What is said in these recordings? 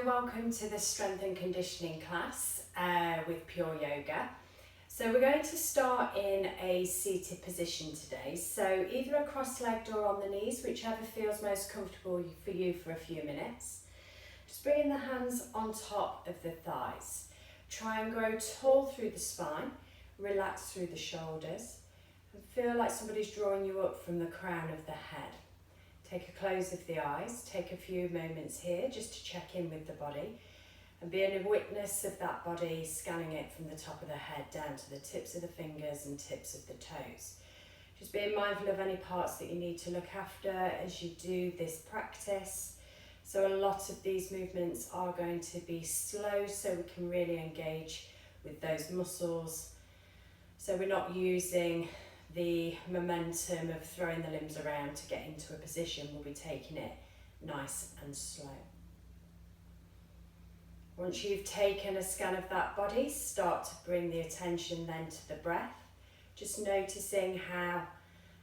welcome to the strength and conditioning class with Pure Yoga. So we're going to start in a seated position today. So either a cross-legged or on the knees, whichever feels most comfortable for you for a few minutes. Just bringing the hands on top of the thighs. Try and grow tall through the spine, relax through the shoulders, and feel like somebody's drawing you up from the crown of the head. Take a close of the eyes, take a few moments here just to check in with the body and be a witness of that body, scanning it from the top of the head down to the tips of the fingers and tips of the toes. Just being mindful of any parts that you need to look after as you do this practice. So a lot of these movements are going to be slow so we can really engage with those muscles. So we're not using the momentum of throwing the limbs around to get into a position. We'll be taking it nice and slow. Once you've taken a scan of that body, start to bring the attention then to the breath. Just noticing how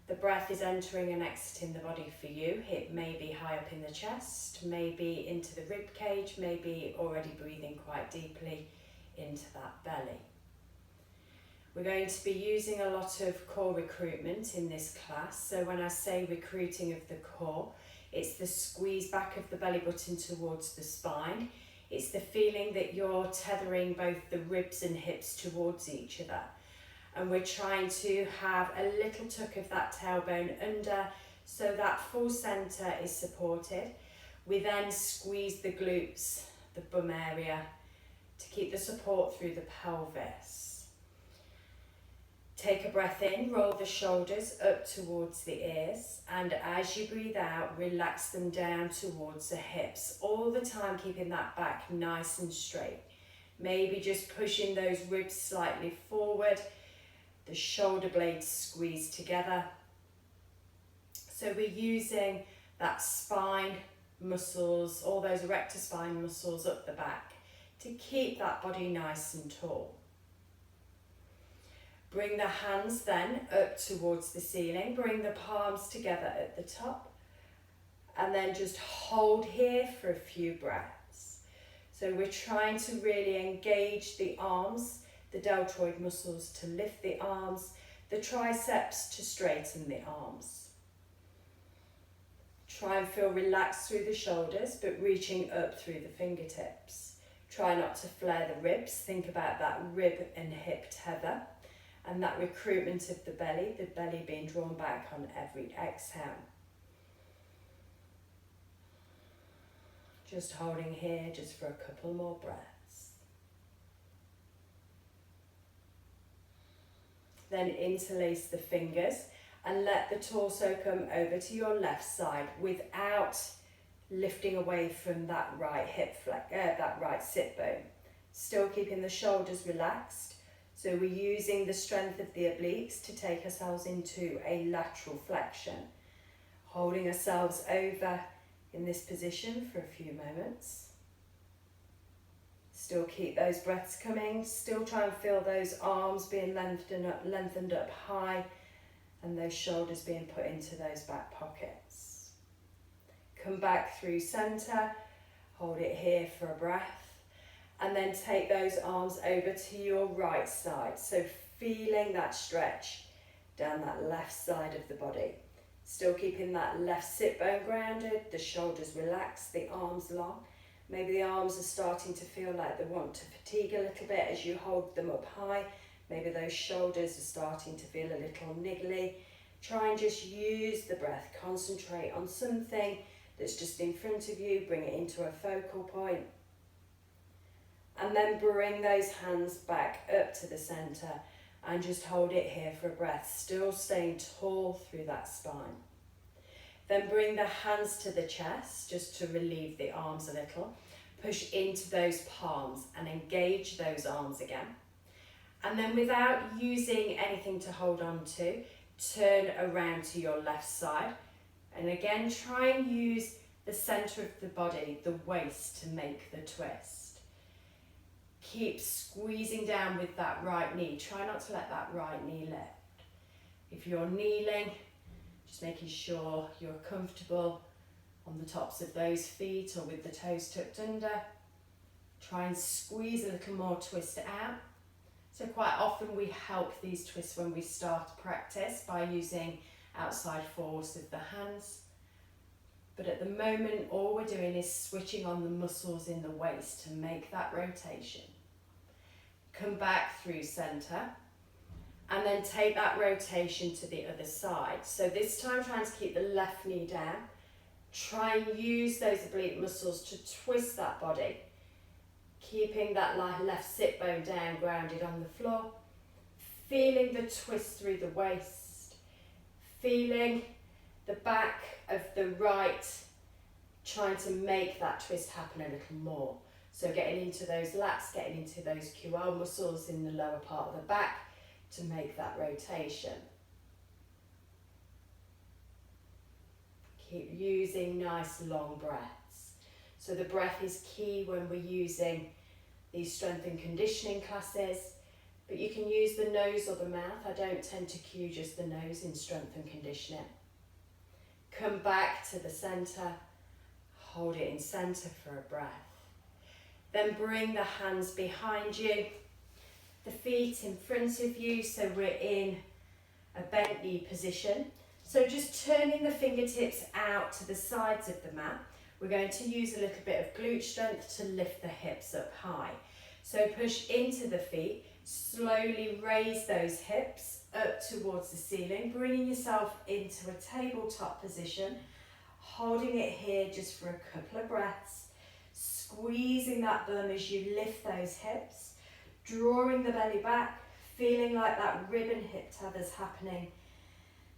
the breath is entering and exiting the body for you. It may be high up in the chest, maybe into the rib cage, maybe already breathing quite deeply into that belly. We're going to be using a lot of core recruitment in this class. So when I say recruiting of the core, it's the squeeze back of the belly button towards the spine. It's the feeling that you're tethering both the ribs and hips towards each other. And we're trying to have a little tuck of that tailbone under so that full center is supported. We then squeeze the glutes, the bum area, to keep the support through the pelvis. Take a breath in, roll the shoulders up towards the ears, and as you breathe out, relax them down towards the hips, all the time keeping that back nice and straight. Maybe just pushing those ribs slightly forward, the shoulder blades squeeze together. So we're using that spine muscles, all those erector spine muscles up the back to keep that body nice and tall. Bring the hands then up towards the ceiling, bring the palms together at the top, and then just hold here for a few breaths. So we're trying to really engage the arms, the deltoid muscles to lift the arms, the triceps to straighten the arms. Try and feel relaxed through the shoulders, but reaching up through the fingertips. Try not to flare the ribs, think about that rib and hip tether. And that recruitment of the belly being drawn back on every exhale. Just holding here just for a couple more breaths. Then interlace the fingers and let the torso come over to your left side without lifting away from that right hip that right sit bone. Still keeping the shoulders relaxed. So we're using the strength of the obliques to take ourselves into a lateral flexion. Holding ourselves over in this position for a few moments. Still keep those breaths coming. Still try and feel those arms being lengthened up high and those shoulders being put into those back pockets. Come back through center. Hold it here for a breath. And then take those arms over to your right side. So feeling that stretch down that left side of the body. Still keeping that left sit bone grounded, the shoulders relaxed, the arms long. Maybe the arms are starting to feel like they want to fatigue a little bit as you hold them up high. Maybe those shoulders are starting to feel a little niggly. Try and just use the breath. Concentrate on something that's just in front of you. Bring it into a focal point. And then bring those hands back up to the center and just hold it here for a breath, still staying tall through that spine. Then bring the hands to the chest just to relieve the arms a little. Push into those palms and engage those arms again. And then without using anything to hold on to, turn around to your left side. And again, try and use the center of the body, the waist, to make the twist. Keep squeezing down with that right knee. Try not to let that right knee lift. If you're kneeling, just making sure you're comfortable on the tops of those feet or with the toes tucked under. Try and squeeze a little more, twist it out. So quite often we help these twists when we start practice by using outside force of the hands. But at the moment, all we're doing is switching on the muscles in the waist to make that rotation. Come back through center and then take that rotation to the other side. So this time trying to keep the left knee down. Try and use those oblique muscles to twist that body. Keeping that left sit bone down, grounded on the floor. Feeling the twist through the waist. Feeling the back of the right, trying to make that twist happen a little more. So getting into those lats, getting into those QL muscles in the lower part of the back to make that rotation. Keep using nice long breaths. So the breath is key when we're using these strength and conditioning classes, but you can use the nose or the mouth. I don't tend to cue just the nose in strength and conditioning. Come back to the center, hold it in center for a breath. Then bring the hands behind you, the feet in front of you, so we're in a bent knee position. So just turning the fingertips out to the sides of the mat. We're going to use a little bit of glute strength to lift the hips up high. So push into the feet, slowly raise those hips up towards the ceiling, bringing yourself into a tabletop position, holding it here just for a couple of breaths, squeezing that bum as you lift those hips, drawing the belly back, feeling like that rib and hip tether's happening.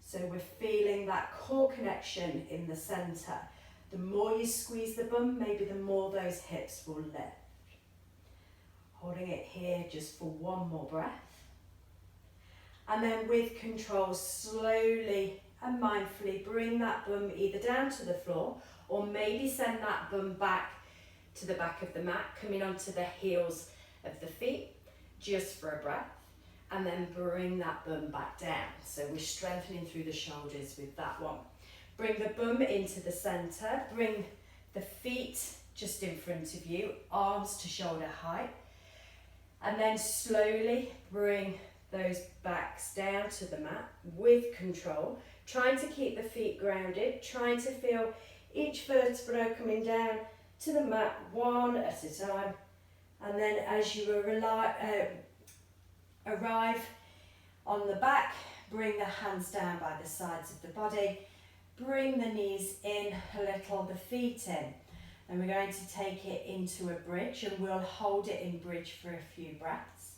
So we're feeling that core connection in the center. The more you squeeze the bum, maybe the more those hips will lift. Holding it here just for one more breath. And then with control, slowly and mindfully bring that bum either down to the floor or maybe send that bum back to the back of the mat, coming onto the heels of the feet, just for a breath. And then bring that bum back down. So we're strengthening through the shoulders with that one. Bring the bum into the center, bring the feet just in front of you, arms to shoulder height. And then slowly bring those backs down to the mat with control, trying to keep the feet grounded, trying to feel each vertebra coming down to the mat one at a time. And then as you arrive on the back, bring the hands down by the sides of the body, bring the knees in a little, the feet in. And we're going to take it into a bridge and we'll hold it in bridge for a few breaths.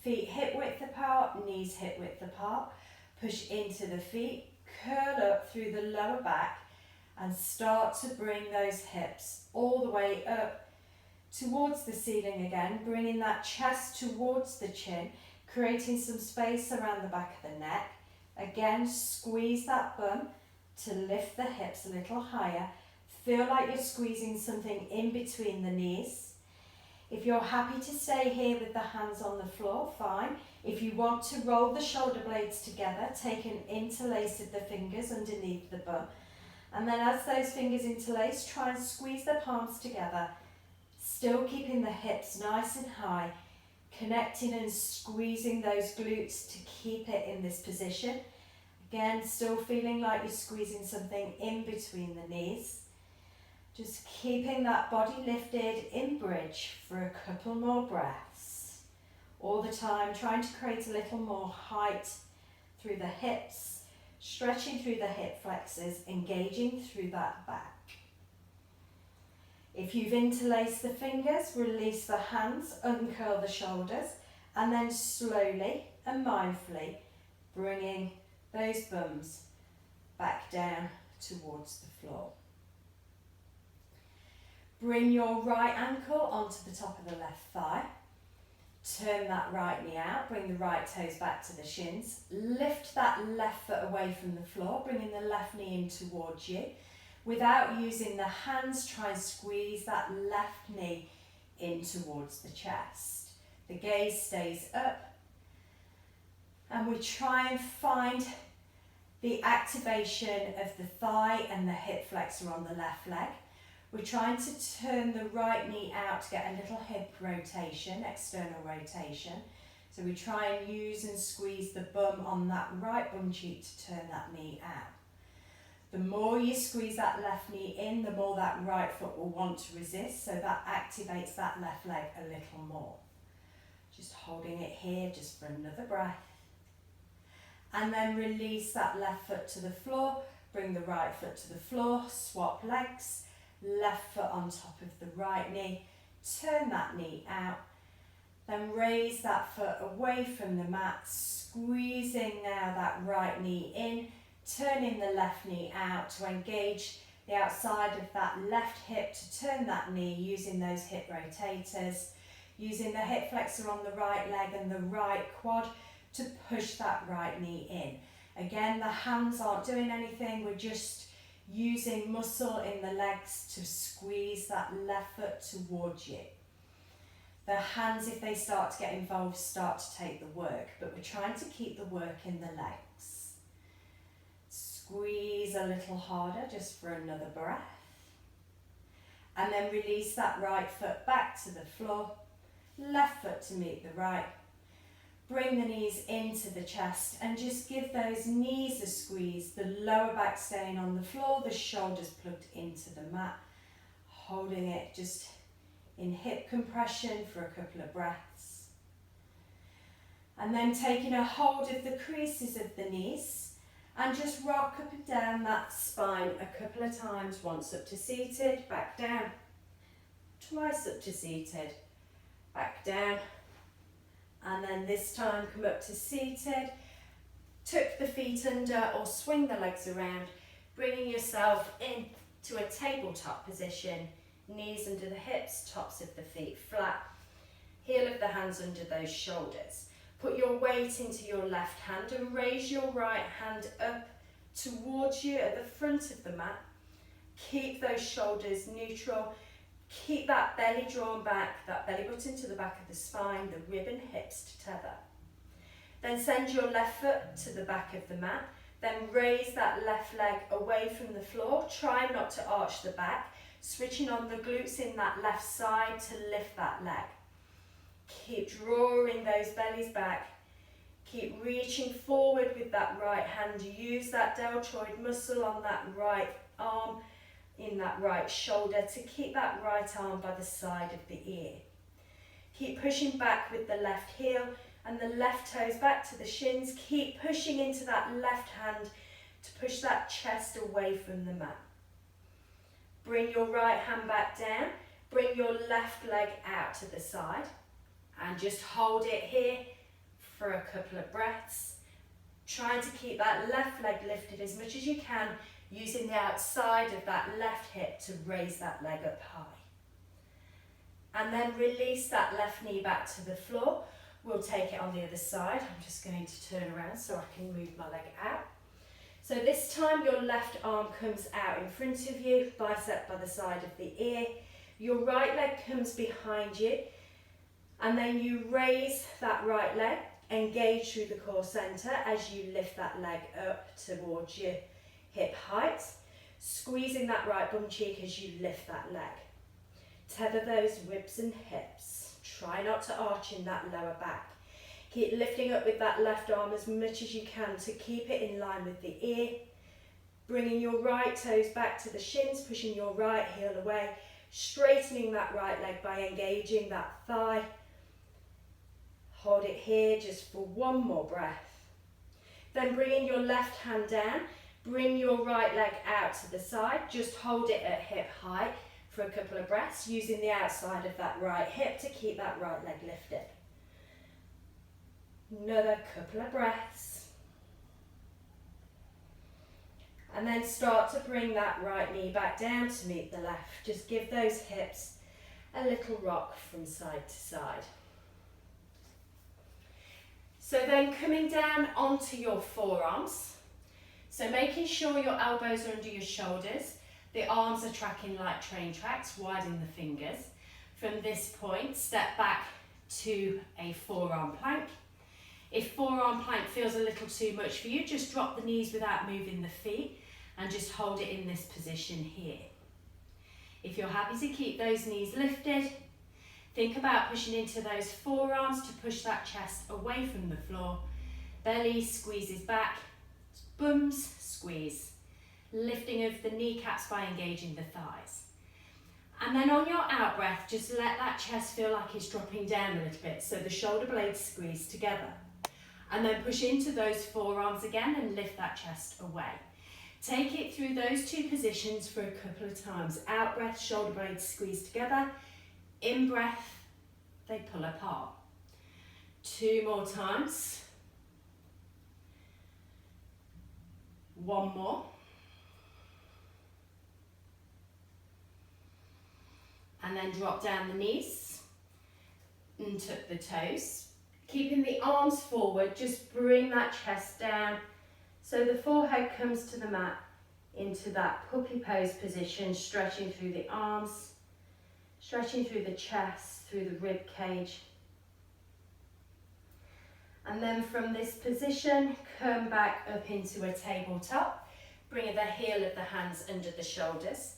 Feet hip width apart, knees hip width apart. Push into the feet, curl up through the lower back and start to bring those hips all the way up towards the ceiling again, bringing that chest towards the chin, creating some space around the back of the neck. Again, squeeze that bum to lift the hips a little higher. Feel like you're squeezing something in between the knees. If you're happy to stay here with the hands on the floor, fine. If you want to roll the shoulder blades together, take an interlace of the fingers underneath the bum. And then as those fingers interlace, try and squeeze the palms together, still keeping the hips nice and high, connecting and squeezing those glutes to keep it in this position. Again, still feeling like you're squeezing something in between the knees. Just keeping that body lifted in bridge for a couple more breaths. All the time trying to create a little more height through the hips, stretching through the hip flexors, engaging through that back. If you've interlaced the fingers, release the hands, uncurl the shoulders, and then slowly and mindfully bringing those bums back down towards the floor. Bring your right ankle onto the top of the left thigh. Turn that right knee out, bring the right toes back to the shins. Lift that left foot away from the floor, bringing the left knee in towards you. Without using the hands, try and squeeze that left knee in towards the chest. The gaze stays up. And we try and find the activation of the thigh and the hip flexor on the left leg. We're trying to turn the right knee out to get a little hip rotation, external rotation. So we try and use and squeeze the bum on that right bum cheek to turn that knee out. The more you squeeze that left knee in, the more that right foot will want to resist, so that activates that left leg a little more. Just holding it here just for another breath. And then release that left foot to the floor, bring the right foot to the floor, swap legs, left foot on top of the right knee, turn that knee out, then raise that foot away from the mat, squeezing now that right knee in, turning the left knee out to engage the outside of that left hip to turn that knee using those hip rotators, using the hip flexor on the right leg and the right quad to push that right knee in. Again, the hands aren't doing anything, we're just using muscle in the legs to squeeze that left foot towards you. The hands, if they start to get involved, start to take the work, but we're trying to keep the work in the legs. Squeeze a little harder just for another breath. And then release that right foot back to the floor, left foot to meet the right. Bring the knees into the chest and just give those knees a squeeze, the lower back staying on the floor, the shoulders plugged into the mat, holding it just in hip compression for a couple of breaths. And then taking a hold of the creases of the knees and just rock up and down that spine a couple of times, once up to seated, back down, twice up to seated, back down, and then this time come up to seated, tuck the feet under or swing the legs around, bringing yourself into a tabletop position, knees under the hips, tops of the feet flat, heel of the hands under those shoulders. Put your weight into your left hand and raise your right hand up towards you at the front of the mat. Keep those shoulders neutral. Keep that belly drawn back, that belly button to the back of the spine, the rib and hips to tether. Then send your left foot to the back of the mat. Then raise that left leg away from the floor. Try not to arch the back. Switching on the glutes in that left side to lift that leg. Keep drawing those bellies back. Keep reaching forward with that right hand. Use that deltoid muscle on that right arm, in that right shoulder, to keep that right arm by the side of the ear. Keep pushing back with the left heel and the left toes back to the shins. Keep pushing into that left hand to push that chest away from the mat. Bring your right hand back down. Bring your left leg out to the side and just hold it here for a couple of breaths. Trying to keep that left leg lifted as much as you can, using the outside of that left hip to raise that leg up high. And then release that left knee back to the floor. We'll take it on the other side. I'm just going to turn around so I can move my leg out. So this time your left arm comes out in front of you, bicep by the side of the ear. Your right leg comes behind you, and then you raise that right leg, engage through the core center as you lift that leg up towards your hip height, squeezing that right bum cheek as you lift that leg. Tether those ribs and hips. Try not to arch in that lower back. Keep lifting up with that left arm as much as you can to keep it in line with the ear. Bringing your right toes back to the shins, pushing your right heel away, straightening that right leg by engaging that thigh. Hold it here just for one more breath. Then bringing your left hand down, bring your right leg out to the side, just hold it at hip height for a couple of breaths, using the outside of that right hip to keep that right leg lifted. Another couple of breaths. And then start to bring that right knee back down to meet the left. Just give those hips a little rock from side to side. So then coming down onto your forearms. So making sure your elbows are under your shoulders. The arms are tracking like train tracks, widen the fingers. From this point, step back to a forearm plank. If forearm plank feels a little too much for you, just drop the knees without moving the feet and just hold it in this position here. If you're happy to keep those knees lifted, think about pushing into those forearms to push that chest away from the floor. Belly squeezes back, bums squeeze. Lifting of the kneecaps by engaging the thighs. And then on your out breath, just let that chest feel like it's dropping down a little bit, so the shoulder blades squeeze together. And then push into those forearms again and lift that chest away. Take it through those two positions for a couple of times. Out breath, shoulder blades squeeze together. In breath, they pull apart. 2 more times. 1 more. And then drop down the knees and tuck the toes. Keeping the arms forward, just bring that chest down so the forehead comes to the mat into that puppy pose position, stretching through the arms, stretching through the chest, through the rib cage. And then from this position, come back up into a tabletop. Bring the heel of the hands under the shoulders.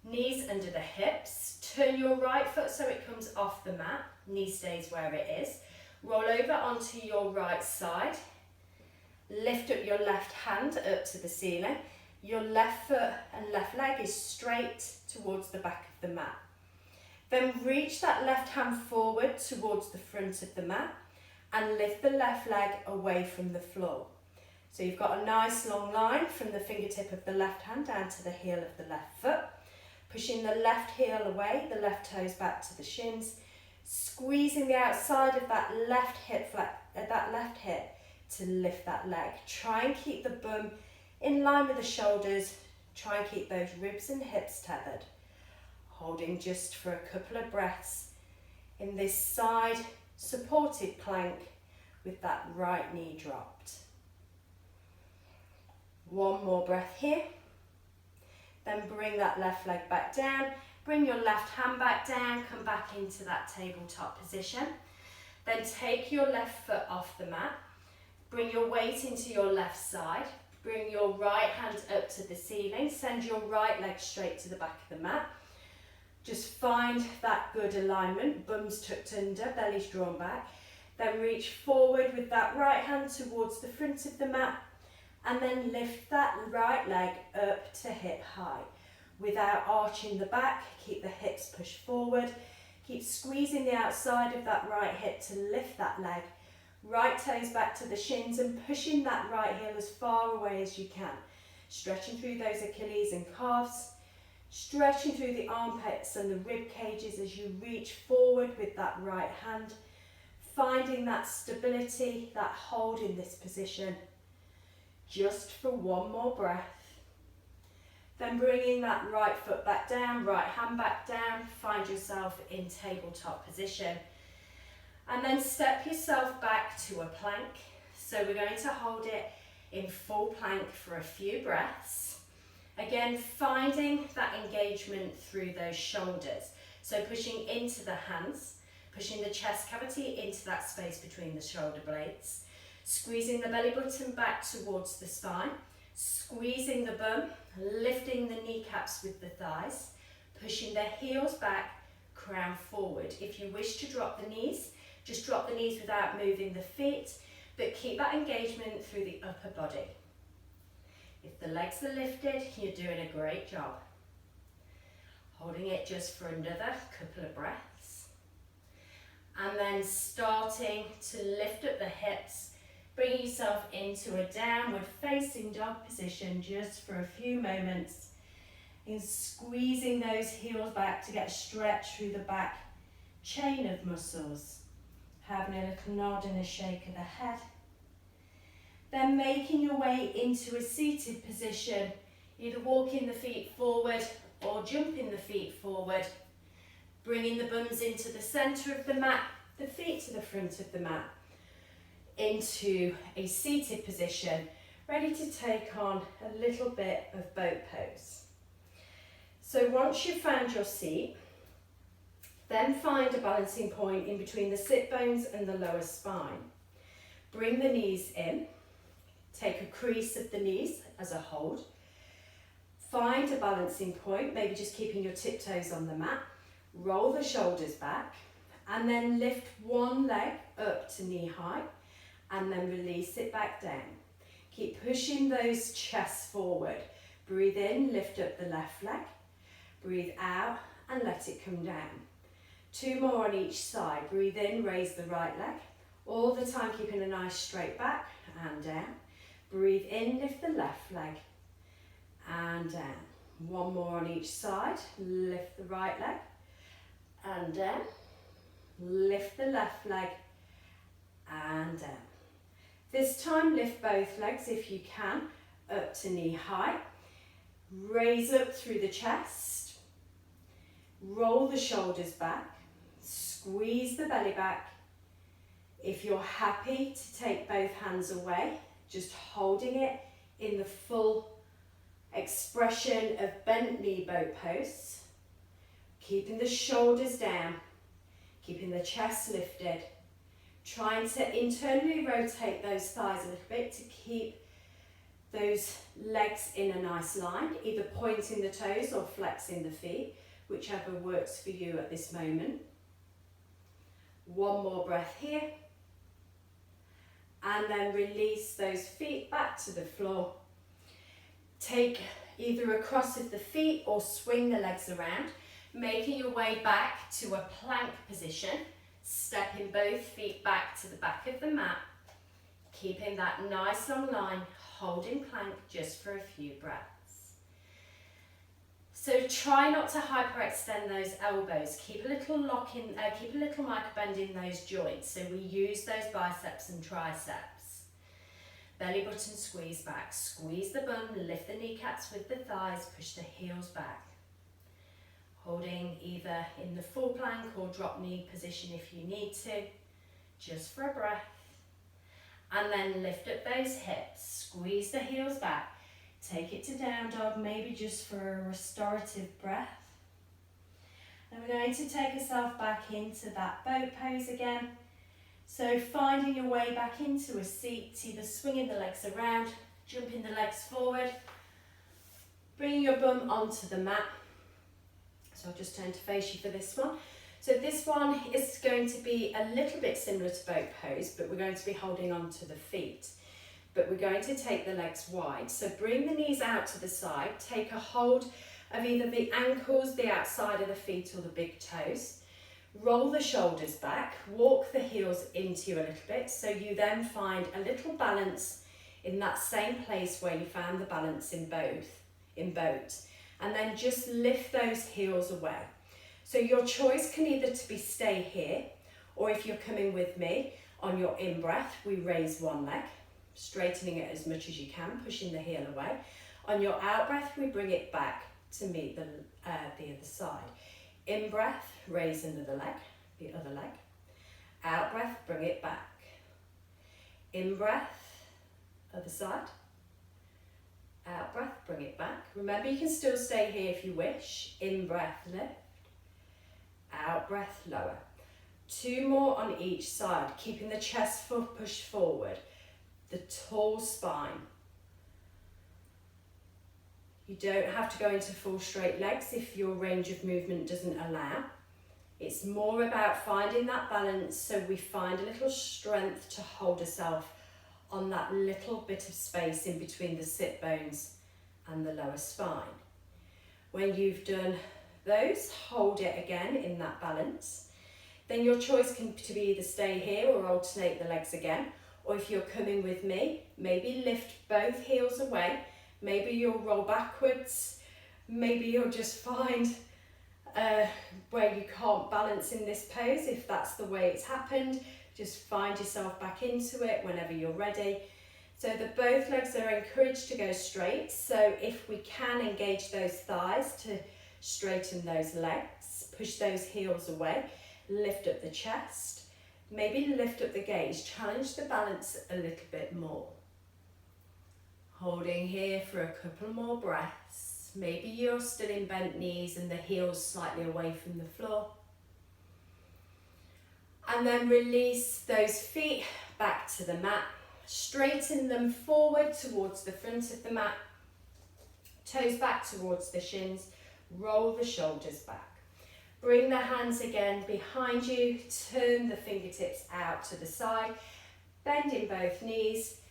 Knees under the hips. Turn your right foot so it comes off the mat. Knee stays where it is. Roll over onto your right side. Lift up your left hand up to the ceiling. Your left foot and left leg is straight towards the back of the mat. Then reach that left hand forward towards the front of the mat and lift the left leg away from the floor. So you've got a nice long line from the fingertip of the left hand down to the heel of the left foot. Pushing the left heel away, the left toes back to the shins, squeezing the outside of that left hip to lift that leg. Try and keep the bum in line with the shoulders. Try and keep those ribs and hips tethered. Holding just for a couple of breaths in this side supported plank with that right knee dropped. 1 more breath here. Then bring that left leg back down, bring your left hand back down, come back into that tabletop position. Then take your left foot off the mat, bring your weight into your left side, bring your right hand up to the ceiling, send your right leg straight to the back of the mat. Just find that good alignment, bums tucked under, belly's drawn back. Then reach forward with that right hand towards the front of the mat, and then lift that right leg up to hip high. Without arching the back, keep the hips pushed forward. Keep squeezing the outside of that right hip to lift that leg. Right toes back to the shins and pushing that right heel as far away as you can. Stretching through those Achilles and calves. Stretching through the armpits and the rib cages as you reach forward with that right hand. Finding that stability, that hold in this position. Just for 1 more breath. Then bringing that right foot back down, right hand back down, find yourself in tabletop position. And then step yourself back to a plank. So we're going to hold it in full plank for a few breaths. Again, finding that engagement through those shoulders. So pushing into the hands, pushing the chest cavity into that space between the shoulder blades. Squeezing the belly button back towards the spine, squeezing the bum, lifting the kneecaps with the thighs, pushing the heels back, crown forward. If you wish to drop the knees, just drop the knees without moving the feet, but keep that engagement through the upper body. If the legs are lifted, you're doing a great job. Holding it just for another couple of breaths. And then starting to lift up the hips. Bring yourself into a downward facing dog position just for a few moments. And squeezing those heels back to get a stretch through the back chain of muscles. Having a little nod and a shake of the head. Then making your way into a seated position, either walking the feet forward or jumping the feet forward. Bringing the bums into the centre of the mat, the feet to the front of the mat. Into a seated position, ready to take on a little bit of boat pose. So once you've found your seat, then find a balancing point in between the sit bones and the lower spine. Bring the knees in, take a crease of the knees as a hold. Find a balancing point, maybe just keeping your tiptoes on the mat. Roll the shoulders back and then lift one leg up to knee height and then release it back down. Keep pushing those chests forward. Breathe in, lift up the left leg. Breathe out and let it come down. 2 more on each side. Breathe in, raise the right leg. All the time keeping a nice straight back and down. Breathe in, lift the left leg and down. 1 more on each side. Lift the right leg and down. Lift the left leg and down. This time lift both legs if you can up to knee height. Raise up through the chest. Roll the shoulders back. Squeeze the belly back. If you're happy to take both hands away, just holding it in the full expression of bent knee boat pose. Keeping the shoulders down. Keeping the chest lifted. Trying to internally rotate those thighs a little bit to keep those legs in a nice line, either pointing the toes or flexing the feet, whichever works for you at this moment. 1 more breath here. And then release those feet back to the floor. Take either a cross of the feet or swing the legs around, making your way back to a plank position. Stepping both feet back to the back of the mat, keeping that nice long line, holding plank just for a few breaths. So try not to hyperextend those elbows. Keep a little keep a little micro bend in those joints. So we use those biceps and triceps. Belly button squeeze back. Squeeze the bum, lift the kneecaps with the thighs, push the heels back. Holding either in the full plank or drop knee position if you need to, just for a breath. And then lift up those hips, squeeze the heels back, take it to down dog, maybe just for a restorative breath. And we're going to take ourselves back into that boat pose again. So finding your way back into a seat, either swinging the legs around, jumping the legs forward, bringing your bum onto the mat. So I'll just turn to face you for this one. So this one is going to be a little bit similar to boat pose, but we're going to be holding on to the feet. But we're going to take the legs wide. So bring the knees out to the side. Take a hold of either the ankles, the outside of the feet, or the big toes. Roll the shoulders back. Walk the heels into you a little bit. So you then find a little balance in that same place where you found the balance in boat. And then just lift those heels away. So your choice can either to be stay here, or if you're coming with me, on your in-breath, we raise one leg, straightening it as much as you can, pushing the heel away. On your out-breath, we bring it back to meet the other side. In-breath, raise another leg, the other leg. Out-breath, bring it back. In-breath, other side. Out breath, bring it back. Remember, you can still stay here if you wish. In breath, lift. Out breath, lower. 2 more on each side, keeping the chest pushed forward. The tall spine. You don't have to go into full straight legs if your range of movement doesn't allow. It's more about finding that balance so we find a little strength to hold ourselves on that little bit of space in between the sit bones and the lower spine. When you've done those, hold it again in that balance. Then your choice can be either stay here or alternate the legs again, or if you're coming with me, maybe lift both heels away, maybe you'll roll backwards, maybe you'll just find where you can't balance in this pose. If that's the way it's happened, just find yourself back into it whenever you're ready. So that both legs are encouraged to go straight. So if we can engage those thighs to straighten those legs, push those heels away, lift up the chest, maybe lift up the gaze, challenge the balance a little bit more. Holding here for a couple more breaths. Maybe you're still in bent knees and the heels slightly away from the floor. And then release those feet back to the mat. Straighten them forward towards the front of the mat. Toes back towards the shins, roll the shoulders back. Bring the hands again behind you, turn the fingertips out to the side, bending both knees.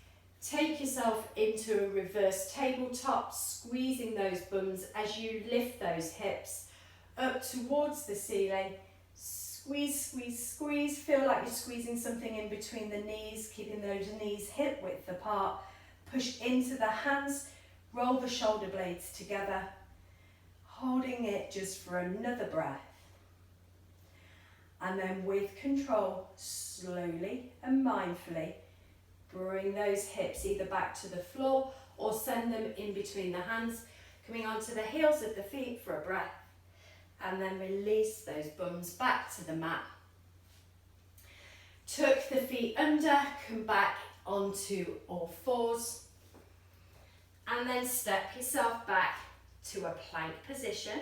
Take yourself into a reverse tabletop, squeezing those bums as you lift those hips up towards the ceiling. Squeeze, squeeze, squeeze. Feel like you're squeezing something in between the knees, keeping those knees hip width apart. Push into the hands, roll the shoulder blades together, holding it just for another breath. And then with control, slowly and mindfully, bring those hips either back to the floor or send them in between the hands, coming onto the heels of the feet for a breath. And then release those bums back to the mat. Tuck the feet under, come back onto all fours. And then step yourself back to a plank position.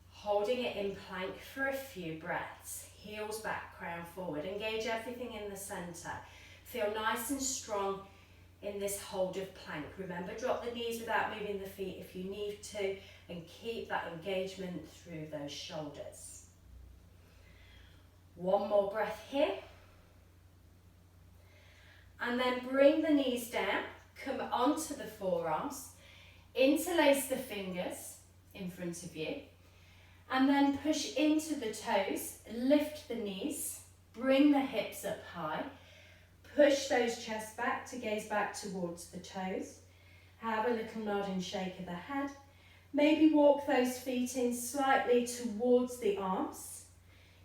Holding it in plank for a few breaths. Heels back, crown forward. Engage everything in the centre. Feel nice and strong in this hold of plank. Remember, drop the knees without moving the feet if you need to, and keep that engagement through those shoulders. One more breath here. And then bring the knees down, come onto the forearms, interlace the fingers in front of you, and then push into the toes, lift the knees, bring the hips up high, push those chests back to gaze back towards the toes, have a little nod and shake of the head, maybe walk those feet in slightly towards the arms,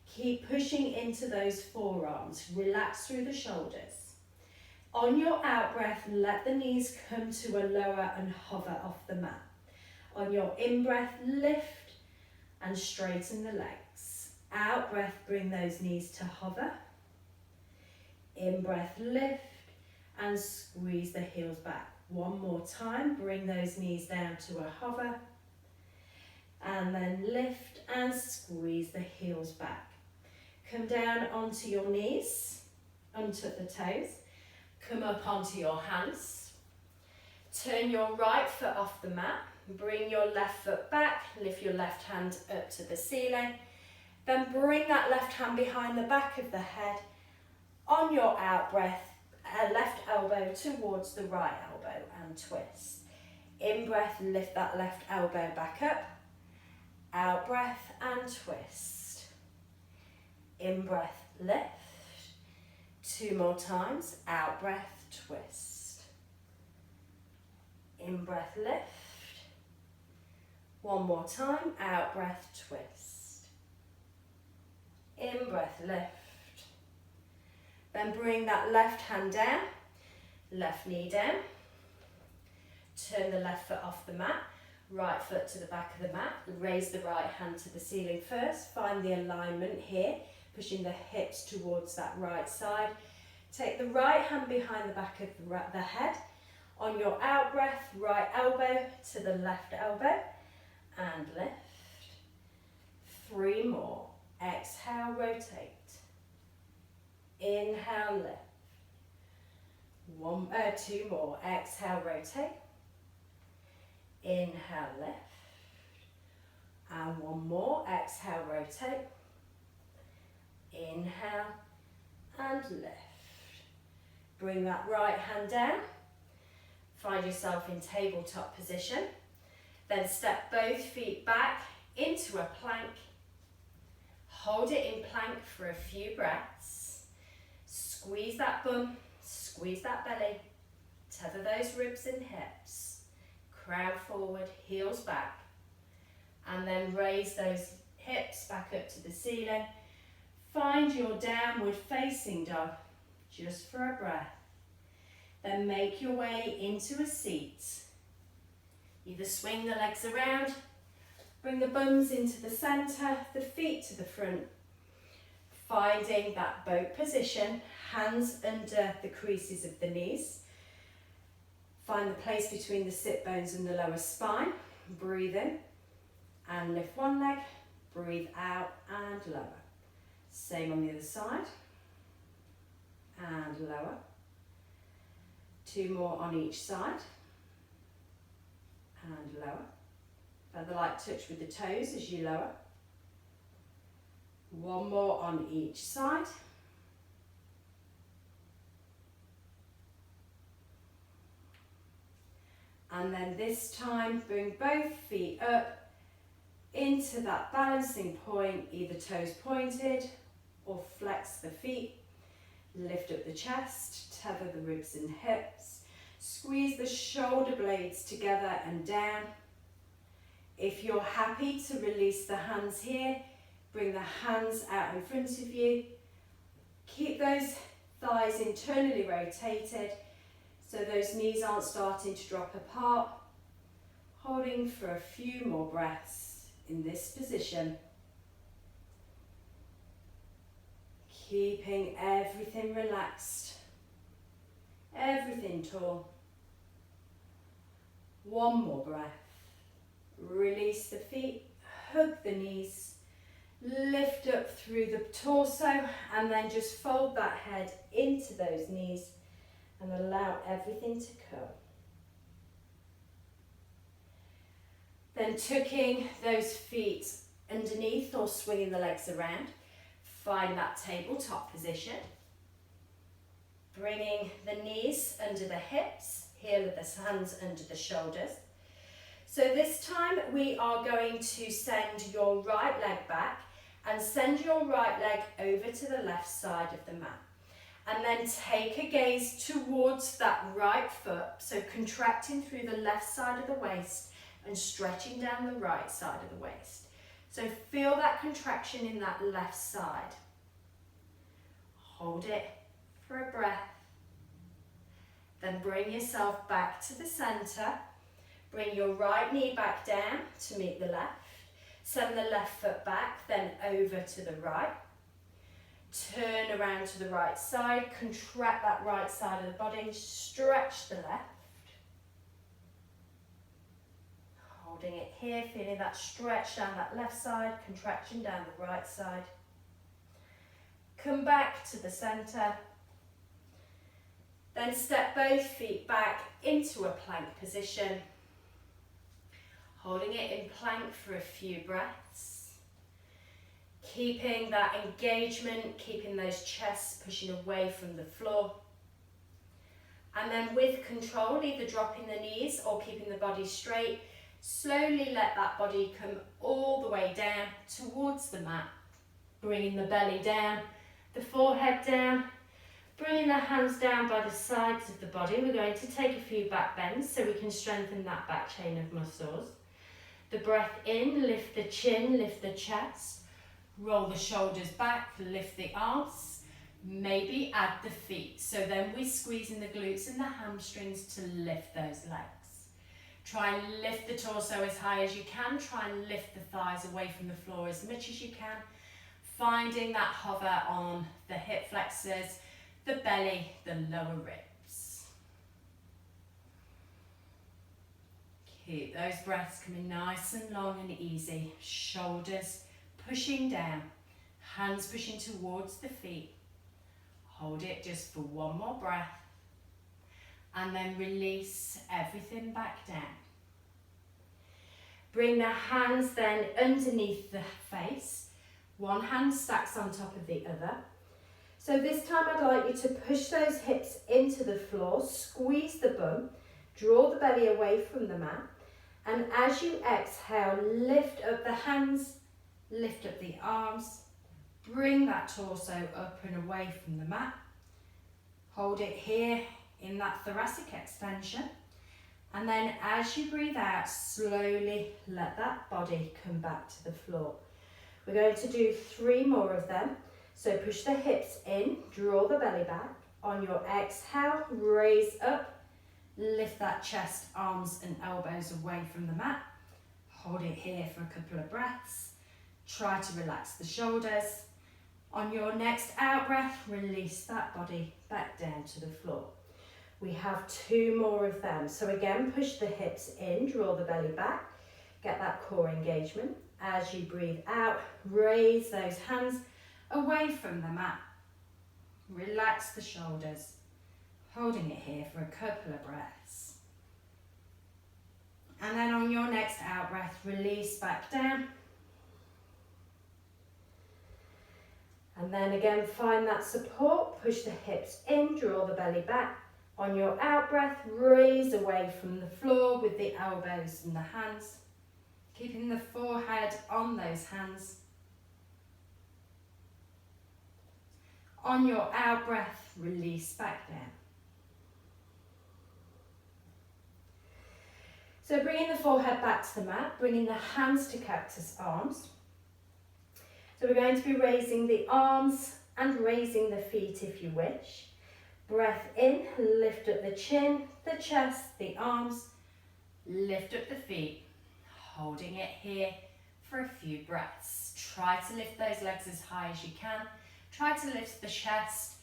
keep pushing into those forearms, relax through the shoulders. On your out breath, let the knees come to a lower and hover off the mat. On your in breath, lift and straighten the legs. Out breath, bring those knees to hover. In breath, lift and squeeze the heels back. One more time, bring those knees down to a hover. And then lift and squeeze the heels back. Come down onto your knees, untuck the toes. Come up onto your hands. Turn your right foot off the mat. Bring your left foot back. Lift your left hand up to the ceiling. Then bring that left hand behind the back of the head. On your out breath, left elbow towards the right elbow and twist. In breath, lift that left elbow back up. Out breath and twist. In breath, lift. Two more times. Out breath, twist. In breath, lift. One more time. Out breath, twist. In breath, lift. Then bring that left hand down, left knee down. Turn the left foot off the mat, right foot to the back of the mat. Raise the right hand to the ceiling first. Find the alignment here, pushing the hips towards that right side. Take the right hand behind the back of the head. On your out breath, right elbow to the left elbow and lift. Three more. Exhale, rotate. Inhale, lift. Two more. Exhale, rotate. Inhale, lift. And one more. Exhale, rotate. Inhale and lift. Bring that right hand down. Find yourself in tabletop position. Then step both feet back into a plank. Hold it in plank for a few breaths. Squeeze that bum, squeeze that belly. Tether those ribs and hips. Crown forward, heels back. And then raise those hips back up to the ceiling. Find your downward facing dog, just for a breath. Then make your way into a seat. Either swing the legs around, bring the bums into the centre, the feet to the front. Finding that boat position, hands under the creases of the knees. Find the place between the sit bones and the lower spine. Breathe in and lift one leg, breathe out and lower. Same on the other side. And lower. Two more on each side. and lower. Feather light touch with the toes as you lower. One more on each side. And then this time, bring both feet up into that balancing point, either toes pointed or flex the feet. Lift up the chest, tether the ribs and hips. Squeeze the shoulder blades together and down. If you're happy to release the hands here, bring the hands out in front of you. Keep those thighs internally rotated so those knees aren't starting to drop apart. Holding for a few more breaths in this position. Keeping everything relaxed, everything tall. One more breath. Release the feet, hug the knees, lift up through the torso, and then just fold that head into those knees and allow everything to curl. Then tucking those feet underneath or swinging the legs around. Find that tabletop position. Bringing the knees under the hips, heel of the hands under the shoulders. So this time we are going to send your right leg back and send your right leg over to the left side of the mat. And then take a gaze towards that right foot, so contracting through the left side of the waist and stretching down the right side of the waist. So feel that contraction in that left side. Hold it for a breath. Then bring yourself back to the center. Bring your right knee back down to meet the left. Send the left foot back, then over to the right. Turn around to the right side. Contract that right side of the body. Stretch the left. Holding it here, feeling that stretch down that left side, contraction down the right side. Come back to the center. Then step both feet back into a plank position. Holding it in plank for a few breaths. Keeping that engagement, keeping those chests pushing away from the floor. And then with control, either dropping the knees or keeping the body straight, slowly let that body come all the way down towards the mat. Bringing the belly down, the forehead down, bringing the hands down by the sides of the body. We're going to take a few back bends so we can strengthen that back chain of muscles. The breath in, lift the chin, lift the chest, roll the shoulders back, lift the arms, maybe add the feet. So then we're squeezing the glutes and the hamstrings to lift those legs. Try and lift the torso as high as you can. Try and lift the thighs away from the floor as much as you can. Finding that hover on the hip flexors, the belly, the lower ribs. Keep those breaths coming nice and long and easy. Shoulders pushing down, hands pushing towards the feet. Hold it just for one more breath. And then release everything back down. Bring the hands then underneath the face. One hand stacks on top of the other. So this time I'd like you to push those hips into the floor, squeeze the bum, draw the belly away from the mat. And as you exhale, lift up the hands, lift up the arms, bring that torso up and away from the mat. Hold it here in that thoracic extension. And then as you breathe out, slowly let that body come back to the floor. We're going to do 3 more of them. So push the hips in, draw the belly back. On your exhale, raise up, lift that chest, arms and elbows away from the mat. Hold it here for a couple of breaths. Try to relax the shoulders. On your next out breath, release that body back down to the floor. We have 2 more of them. So again, push the hips in, draw the belly back, get that core engagement. As you breathe out, raise those hands away from the mat. Relax the shoulders, holding it here for a couple of breaths. And then on your next out breath, release back down. And then again, find that support, push the hips in, draw the belly back. On your out breath, raise away from the floor with the elbows and the hands, Keeping the forehead on those hands. On your out breath, release back down. So bringing the forehead back to the mat, bringing the hands to cactus arms. So we're going to be raising the arms and raising the feet if you wish. Breath in, lift up the chin, the chest, the arms. Lift up the feet, holding it here for a few breaths. Try to lift those legs as high as you can. Try to lift the chest,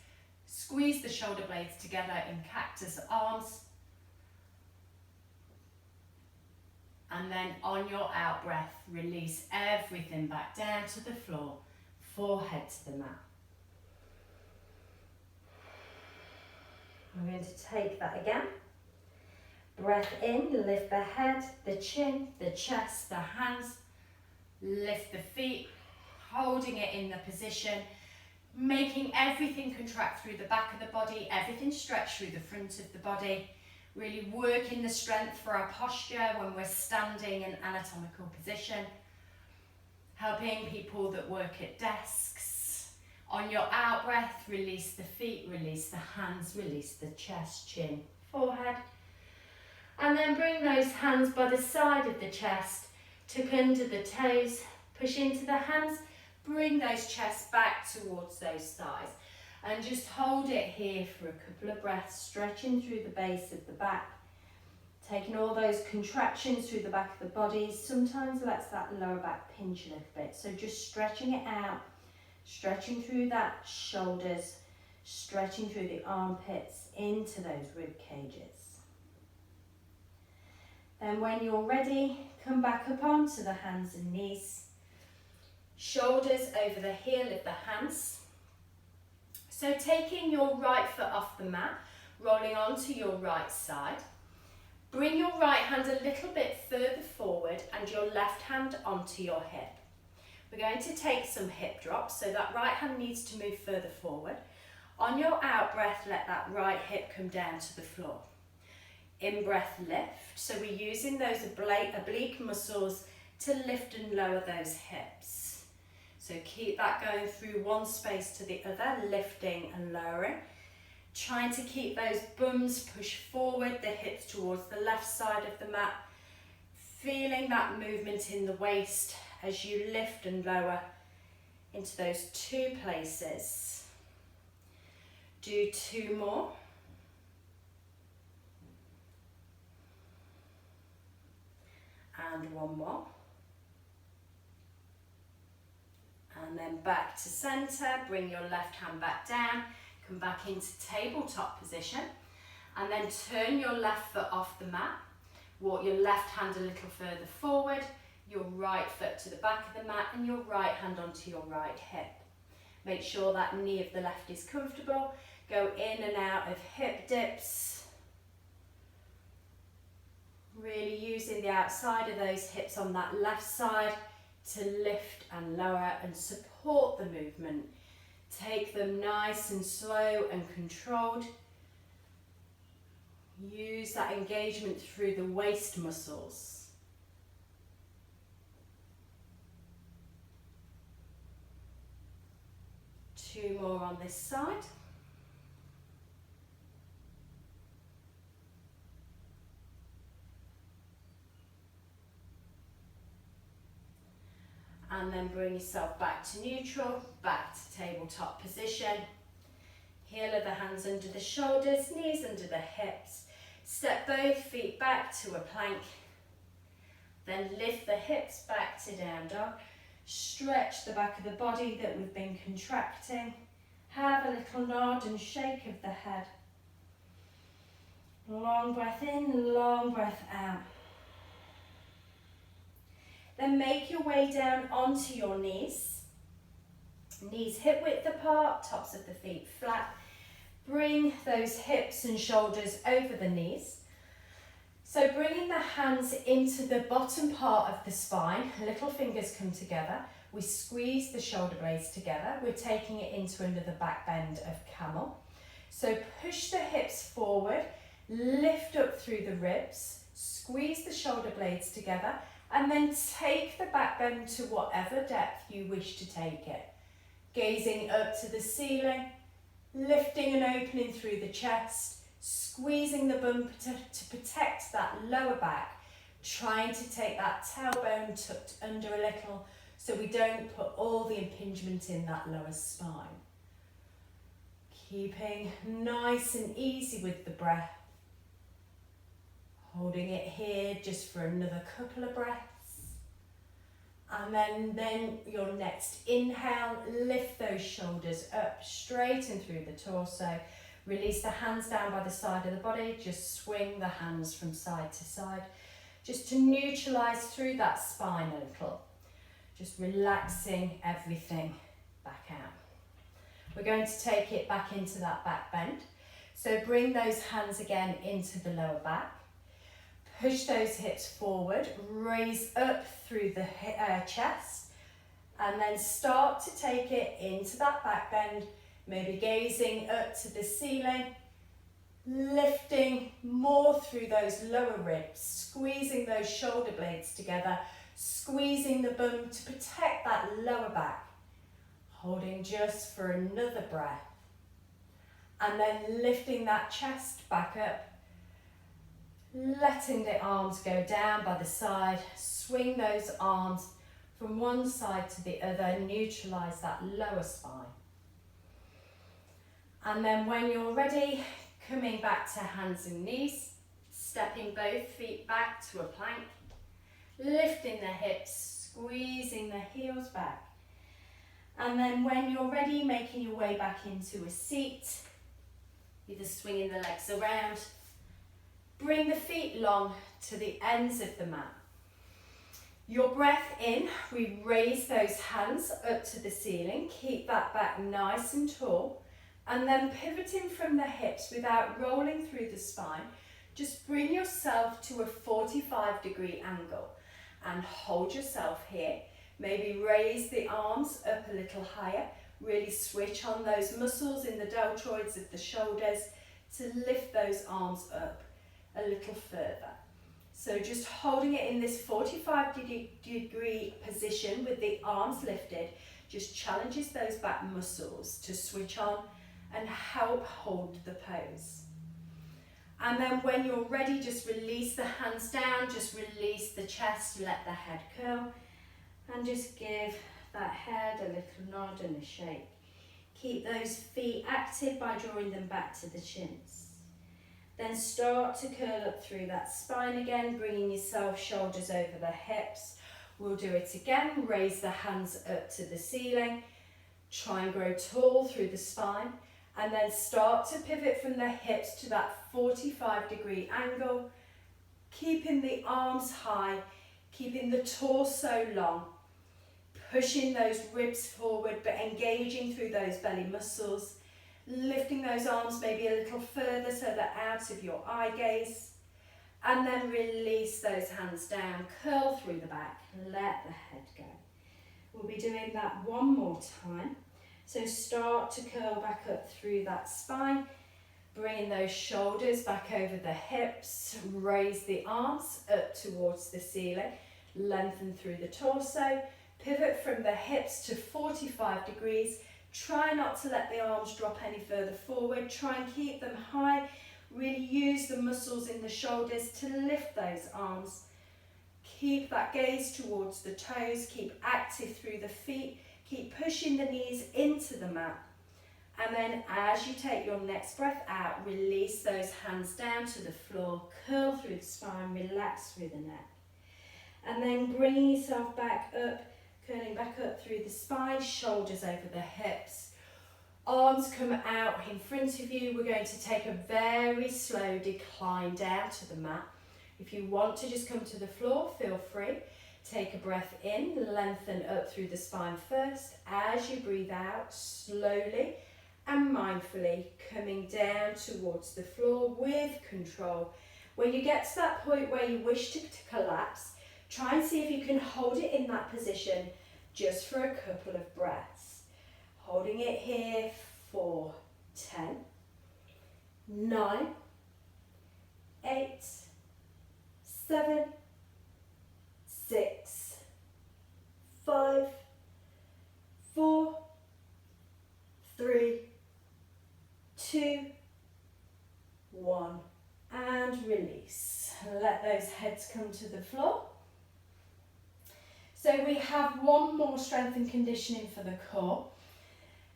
squeeze the shoulder blades together in cactus arms. And then on your out breath, release everything back down to the floor, forehead to the mat. I'm going to take that again. Breath in, lift the head, the chin, the chest, The hands, lift the feet, holding it in the position, making everything contract through the back of the body, everything stretch through the front of the body. Really working the strength for our posture when we're standing in anatomical position. Helping people that work at desks. On your out breath, release the feet, release the hands, release the chest, chin, forehead. And then bring those hands by the side of the chest, tuck under the toes, push into the hands, bring those chests back towards those thighs. And just hold it here for a couple of breaths, stretching through the base of the back. Taking all those contractions through the back of the body. Sometimes lets that lower back pinch a little bit. So just stretching it out, stretching through that shoulders, stretching through the armpits into those rib cages. Then when you're ready, come back up onto the hands and knees. Shoulders over the heel of the hands. So taking your right foot off the mat, rolling onto your right side. Bring your right hand a little bit further forward and your left hand onto your hip. We're going to take some hip drops, so that right hand needs to move further forward. On your out breath, let that right hip come down to the floor. In breath, lift. So we're using those oblique muscles to lift and lower those hips. So keep that going through one space to the other, lifting and lowering. Trying to keep those bums pushed forward, the hips towards the left side of the mat. Feeling that movement in the waist as you lift and lower into those two places. Do two more. And one more. And then back to center, bring your left hand back down, come back into tabletop position, and then turn your left foot off the mat, walk your left hand a little further forward, your right foot to the back of the mat, and your right hand onto your right hip. Make sure that knee of the left is comfortable, go in and out of hip dips, really using the outside of those hips on that left side to lift and lower and support the movement. Take them nice and slow and controlled. Use that engagement through the waist muscles. Two more on this side. And then bring yourself back to neutral, back to tabletop position. Heel of the hands under the shoulders, knees under the hips. Step both feet back to a plank. Then lift the hips back to down dog. Stretch the back of the body that we've been contracting. Have a little nod and shake of the head. Long breath in, long breath out. Then make your way down onto your knees. Knees hip width apart, tops of the feet flat. Bring those hips and shoulders over the knees. So bringing the hands into the bottom part of the spine, little fingers come together. We squeeze the shoulder blades together. We're taking it into another back bend of camel. So push the hips forward, lift up through the ribs, squeeze the shoulder blades together, and then take the back bend to whatever depth you wish to take it. Gazing up to the ceiling, lifting and opening through the chest, squeezing the bum to protect that lower back, trying to take that tailbone tucked under a little so we don't put all the impingement in that lower spine. Keeping nice and easy with the breath. Holding it here just for another couple of breaths. And then your next inhale, lift those shoulders up, straighten through the torso. Release the hands down by the side of the body. Just swing the hands from side to side. Just to neutralise through that spine a little. Just relaxing everything back out. We're going to take it back into that back bend. So bring those hands again into the lower back. Push those hips forward, raise up through the chest, and then start to take it into that back bend, maybe gazing up to the ceiling, lifting more through those lower ribs, squeezing those shoulder blades together, squeezing the bum to protect that lower back, holding just for another breath, and then lifting that chest back up. Letting the arms go down by the side, swing those arms from one side to the other, neutralise that lower spine. And then when you're ready, coming back to hands and knees, stepping both feet back to a plank, lifting the hips, squeezing the heels back. And then when you're ready, making your way back into a seat, either swinging the legs around. Bring the feet long to the ends of the mat. Your breath in, we raise those hands up to the ceiling. Keep that back nice and tall. And then pivoting from the hips without rolling through the spine, just bring yourself to a 45-degree angle and hold yourself here. Maybe raise the arms up a little higher. Really switch on those muscles in the deltoids of the shoulders to lift those arms up a little further. So just holding it in this 45-degree position with the arms lifted just challenges those back muscles to switch on and help hold the pose. And then when you're ready, just release the hands down, just release the chest, let the head curl, and just give that head a little nod and a shake. Keep those feet active by drawing them back to the shins. Then start to curl up through that spine again, bringing yourself shoulders over the hips. We'll do it again. Raise the hands up to the ceiling. Try and grow tall through the spine. And then start to pivot from the hips to that 45-degree angle. Keeping the arms high, keeping the torso long. Pushing those ribs forward, but engaging through those belly muscles. Lifting those arms maybe a little further so they're out of your eye gaze. And then release those hands down, curl through the back, let the head go. We'll be doing that one more time. So start to curl back up through that spine, bringing those shoulders back over the hips, raise the arms up towards the ceiling, lengthen through the torso, pivot from the hips to 45 degrees. Try not to let the arms drop any further forward. Try and keep them high. Really use the muscles in the shoulders to lift those arms. Keep that gaze towards the toes. Keep active through the feet. Keep pushing the knees into the mat. And then as you take your next breath out, release those hands down to the floor. Curl through the spine. Relax through the neck. And then bringing yourself back up. Curling back up through the spine, shoulders over the hips. Arms come out in front of you. We're going to take a very slow decline down to the mat. If you want to just come to the floor, feel free. Take a breath in, lengthen up through the spine first. As you breathe out, slowly and mindfully coming down towards the floor with control. When you get to that point where you wish to collapse, try and see if you can hold it in that position just for a couple of breaths. Holding it here for 10, 9, 8, 7, 6, 5, 4, 3, 2, 1, and release. Let those heads come to the floor. So we have one more strength and conditioning for the core.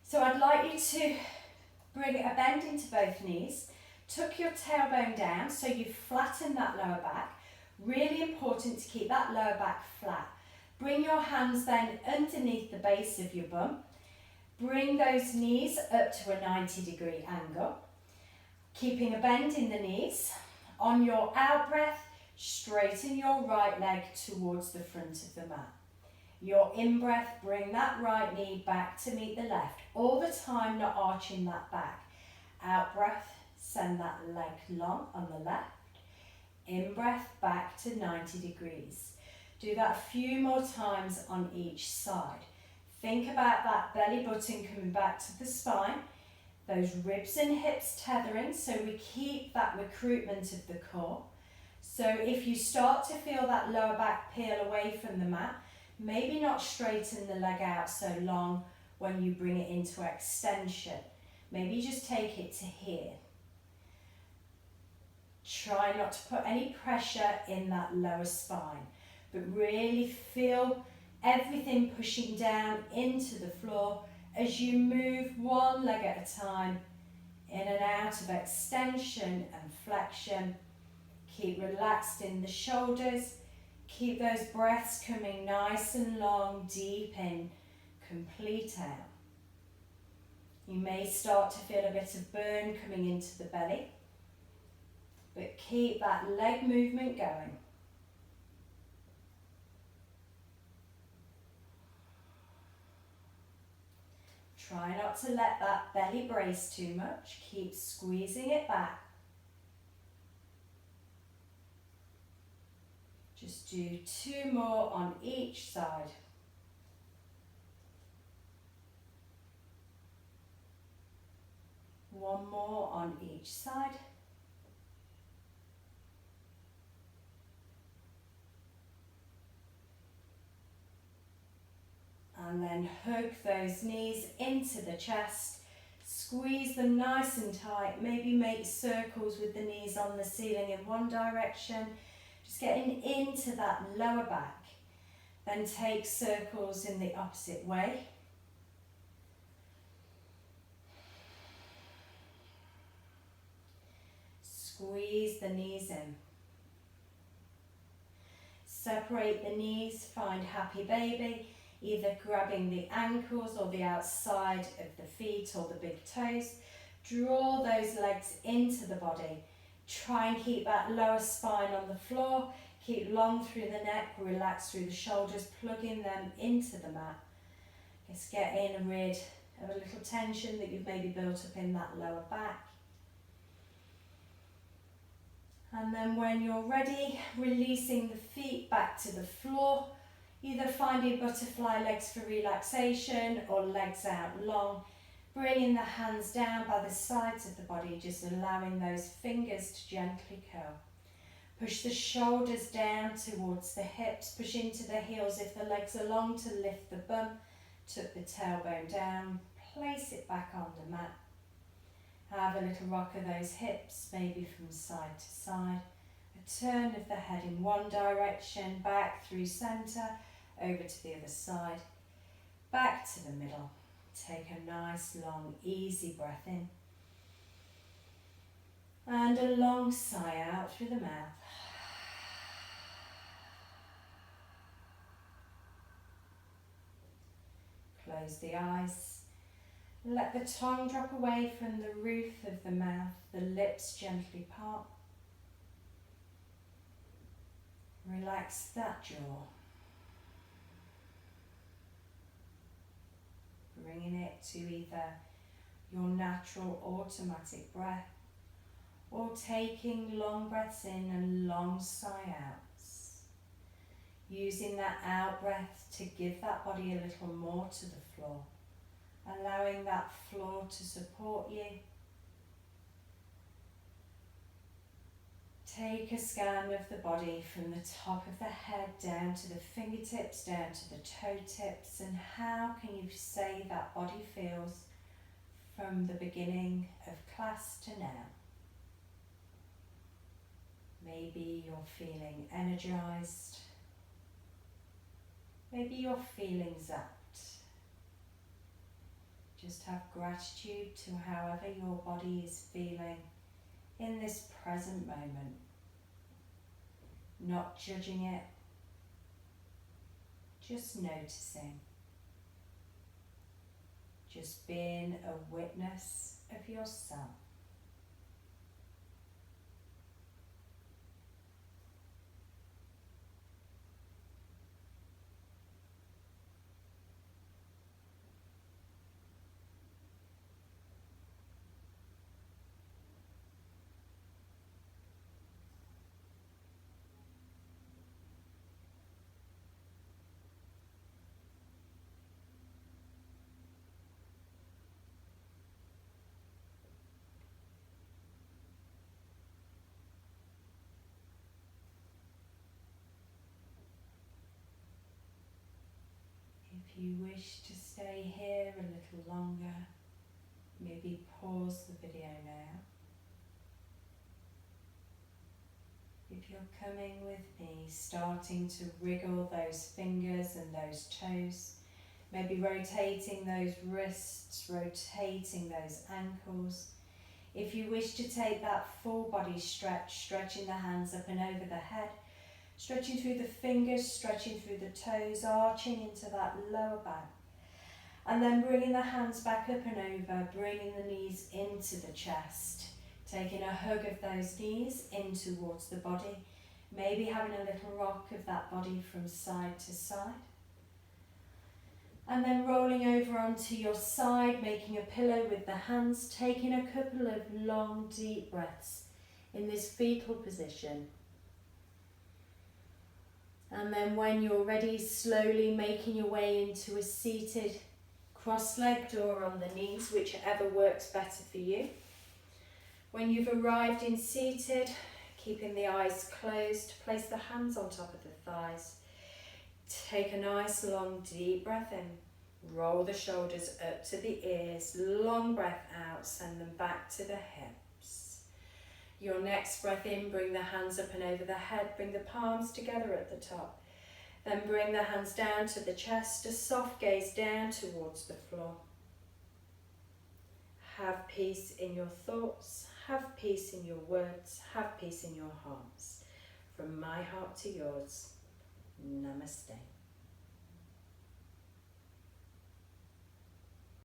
So I'd like you to bring a bend into both knees, tuck your tailbone down so you flatten that lower back. Really important to keep that lower back flat. Bring your hands then underneath the base of your bum. Bring those knees up to a 90-degree angle, keeping a bend in the knees. On your out breath, straighten your right leg towards the front of the mat. Your in breath, bring that right knee back to meet the left, all the time not arching that back. Out breath, send that leg long on the left. In breath, back to 90 degrees. Do that a few more times on each side. Think about that belly button coming back to the spine, those ribs and hips tethering, so we keep that recruitment of the core. So if you start to feel that lower back peel away from the mat, maybe not straighten the leg out so long when you bring it into extension. Maybe just take it to here. Try not to put any pressure in that lower spine, but really feel everything pushing down into the floor as you move one leg at a time, in and out of extension and flexion. Keep relaxed in the shoulders. Keep those breaths coming nice and long, deep in, complete out. You may start to feel a bit of burn coming into the belly, but keep that leg movement going. Try not to let that belly brace too much. Keep squeezing it back. Just do 2 more on each side. One more on each side. And then hug those knees into the chest. Squeeze them nice and tight. Maybe make circles with the knees on the ceiling in one direction. Just getting into that lower back. Then take circles in the opposite way. Squeeze the knees in. Separate the knees, find happy baby, either grabbing the ankles or the outside of the feet or the big toes. Draw those legs into the body. Try and keep that lower spine on the floor. Keep long through the neck, relax through the shoulders, plugging them into the mat. Just getting rid of a little tension that you've maybe built up in that lower back. And then when you're ready, releasing the feet back to the floor, either finding butterfly legs for relaxation or legs out long, bringing the hands down by the sides of the body, just allowing those fingers to gently curl. Push the shoulders down towards the hips, push into the heels if the legs are long to lift the bum, tuck the tailbone down, place it back on the mat. Have a little rock of those hips, maybe from side to side. A turn of the head in one direction, back through centre, over to the other side, back to the middle. Take a nice, long, easy breath in. And a long sigh out through the mouth. Close the eyes. Let the tongue drop away from the roof of the mouth, the lips gently part. Relax that jaw. Bringing it to either your natural automatic breath or taking long breaths in and long sigh outs. Using that out breath to give that body a little more to the floor, allowing that floor to support you. Take a scan of the body from the top of the head down to the fingertips, down to the toe tips, and how can you say that body feels from the beginning of class to now. Maybe you're feeling energized. Maybe you're feeling zapped. Just have gratitude to however your body is feeling in this present moment. Not judging it, just noticing. Just being a witness of yourself. If you wish to stay here a little longer, maybe pause the video now. If you're coming with me, starting to wriggle those fingers and those toes, maybe rotating those wrists, rotating those ankles. If you wish to take that full body stretch, stretching the hands up and over the head, stretching through the fingers, stretching through the toes, arching into that lower back. And then bringing the hands back up and over, bringing the knees into the chest. Taking a hug of those knees in towards the body. Maybe having a little rock of that body from side to side. And then rolling over onto your side, making a pillow with the hands. Taking a couple of long, deep breaths in this fetal position. And then when you're ready, slowly making your way into a seated, cross-legged or on the knees, whichever works better for you. When you've arrived in seated, keeping the eyes closed, place the hands on top of the thighs. Take a nice long deep breath in. Roll the shoulders up to the ears, long breath out, send them back to the hips. Your next breath in, bring the hands up and over the head, bring the palms together at the top. Then bring the hands down to the chest, a soft gaze down towards the floor. Have peace in your thoughts, have peace in your words, have peace in your hearts. From my heart to yours, Namaste.